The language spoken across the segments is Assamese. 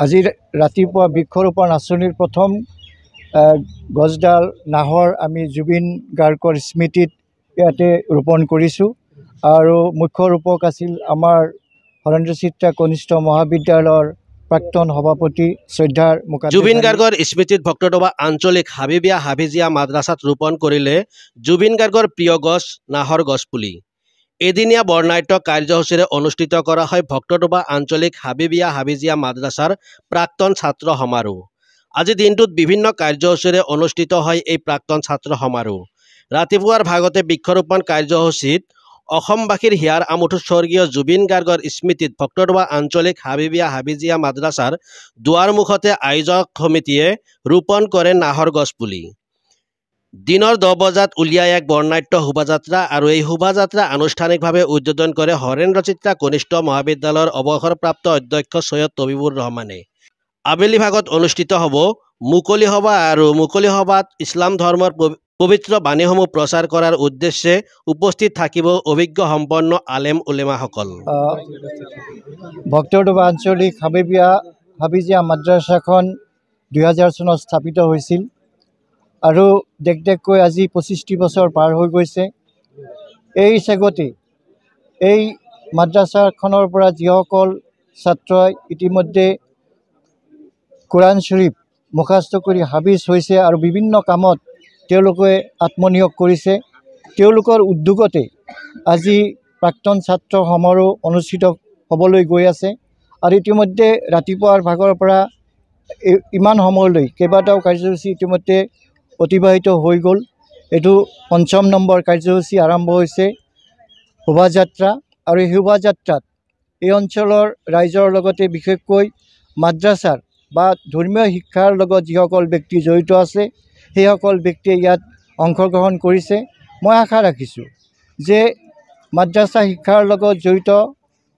আজি ৰাতিপুৱা বৃক্ষৰোপণ আঁচনিৰ প্ৰথম গছডাল নাহৰ আমি জুবিন গাৰ্গৰ স্মৃতিত ইয়াতে ৰোপণ কৰিছোঁ আৰু মুখ্য ৰূপক আছিল আমাৰ হৰেন্দ্ৰ চিত্ৰা কনিষ্ঠ মহাবিদ্যালয়ৰ প্ৰাক্তন সভাপতি শ্ৰদ্ধাৰ মুখাৰ্জী। জুবিন গাৰ্গৰ স্মৃতিত ভক্তদবা আঞ্চলিক হাবিবিয়া হাফিজিয়া মাদ্ৰাসাত ৰোপণ কৰিলে জুবিন গাৰ্গৰ প্ৰিয় গছ নাহৰ গছপুলি। এদিনীয়া বৰ্ণাঢ্য কাৰ্যসূচীৰে অনুষ্ঠিত কৰা হয় ভক্তদবা আঞ্চলিক হাবিবিয়া হাফিজিয়া মাদ্ৰাসাৰ প্ৰাক্তন ছাত্ৰ সমাৰোহ। আজি দিনটোত বিভিন্ন কাৰ্যসূচীৰে অনুষ্ঠিত হয় এই প্ৰাক্তন ছাত্ৰ সমাৰোহ। ৰাতিপুৱাৰ ভাগতে বৃক্ষৰোপণ কাৰ্যসূচীত অসমবাসীৰ হিয়াৰ আমঠু স্বৰ্গীয় জুবিন গাৰ্গৰ স্মৃতিত ভক্তদবা আঞ্চলিক হাবিবিয়া হাফিজিয়া মাদ্ৰাসাৰ দুৱাৰমুখতে আয়োজক সমিতিয়ে ৰোপণ কৰে নাহৰ গছপুলি। দিনৰ 10 বজাত উলিয়াই এক বৰ্ণাঢ্য শোভাযাত্ৰা আৰু এই শোভাযাত্ৰা আনুষ্ঠানিকভাৱে উদ্বোধন কৰে হৰেন্দ্ৰ চিত্ৰা কনিষ্ঠ মহাবিদ্যালয়ৰ অৱসৰপ্ৰাপ্ত অধ্যক্ষ সৈয়দ তবিবুৰ ৰহমানে। আবেলি ভাগত অনুষ্ঠিত হ'ব মুকলি সভা আৰু মুকলি সভাত ইছলাম ধৰ্মৰ পবিত্ৰ বাণীসমূহ প্ৰচাৰ কৰাৰ উদ্দেশ্যে উপস্থিত থাকিব অভিজ্ঞ সম্পন্ন আলেম উলেমাসকল। ভক্তদবা আঞ্চলিক হাফিজিয়া মাদ্ৰাসাখন 2000 চনত স্থাপিত হৈছিল আৰু দেখকৈ আজি 25 বছৰ পাৰ হৈ গৈছে। এই চেগতে এই মাদ্ৰাসাখনৰ পৰা যিসকল ছাত্ৰই ইতিমধ্যে কোৰাণ শ্বৰীফ মুখস্থ কৰি হাফিজ হৈছে আৰু বিভিন্ন কামত তেওঁলোকে আত্মনিয়োগ কৰিছে, তেওঁলোকৰ উদ্যোগতে আজি প্ৰাক্তন ছাত্ৰ সমাৰোহ অনুষ্ঠিত হ'বলৈ গৈ আছে। আৰু ইতিমধ্যে ৰাতিপুৱাৰ ভাগৰ পৰা ইমান সময়লৈ কেইবাটাও কাৰ্যসূচী ইতিমধ্যে অতিবাহিত হৈ গ'ল। এইটো 5ম নম্বৰ কাৰ্যসূচী আৰম্ভ হৈছে শোভাযাত্ৰা আৰু এই শোভাযাত্ৰাত এই অঞ্চলৰ ৰাইজৰ লগতে বিশেষকৈ মাদ্ৰাছাৰ বা ধৰ্মীয় শিক্ষাৰ লগত যিসকল ব্যক্তি জড়িত আছে সেইসকল ব্যক্তিয়ে ইয়াত অংশগ্ৰহণ কৰিছে। মই আশা ৰাখিছোঁ যে মাদ্ৰাছা শিক্ষাৰ লগত জড়িত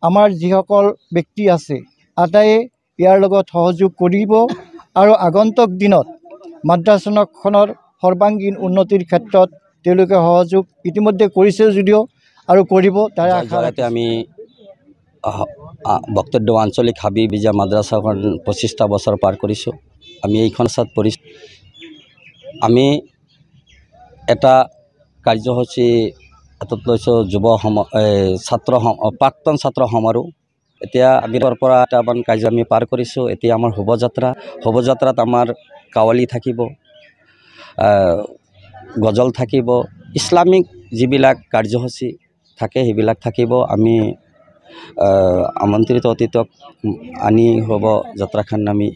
আমাৰ যিসকল ব্যক্তি আছে আটাইয়ে ইয়াৰ লগত সহযোগ কৰিব আৰু আগন্তুক দিনত মাদ্ৰাছাখনৰ সৰ্বাংগীন উন্নতিৰ ক্ষেত্ৰত তেওঁলোকে সহযোগ ইতিমধ্যে কৰিছে যদিও আৰু কৰিব তাৰে আশা ৰাখি আমি ভক্তদবা আঞ্চলিক হাবিবিয়া মাদ্ৰাসাখন 25টা বছৰ পাৰ কৰিছোঁ। আমি এইখন চাত পঢ়িছোঁ। আমি এটা কাৰ্যসূচী হাতত লৈছোঁ প্ৰাক্তন ছাত্ৰ সমাৰোহ। এতিয়া আগৰ পৰা এটামান কাৰ্য আমি পাৰ কৰিছোঁ। এতিয়া আমাৰ শোভাযাত্ৰাত আমাৰ কাৱালী থাকিব, গজল থাকিব, ইছলামিক যিবিলাক কাৰ্যসূচী থাকে সেইবিলাক থাকিব। আমি আমন্ত্ৰিত অতিথিক আনি শোভাযাত্ৰাখন আমি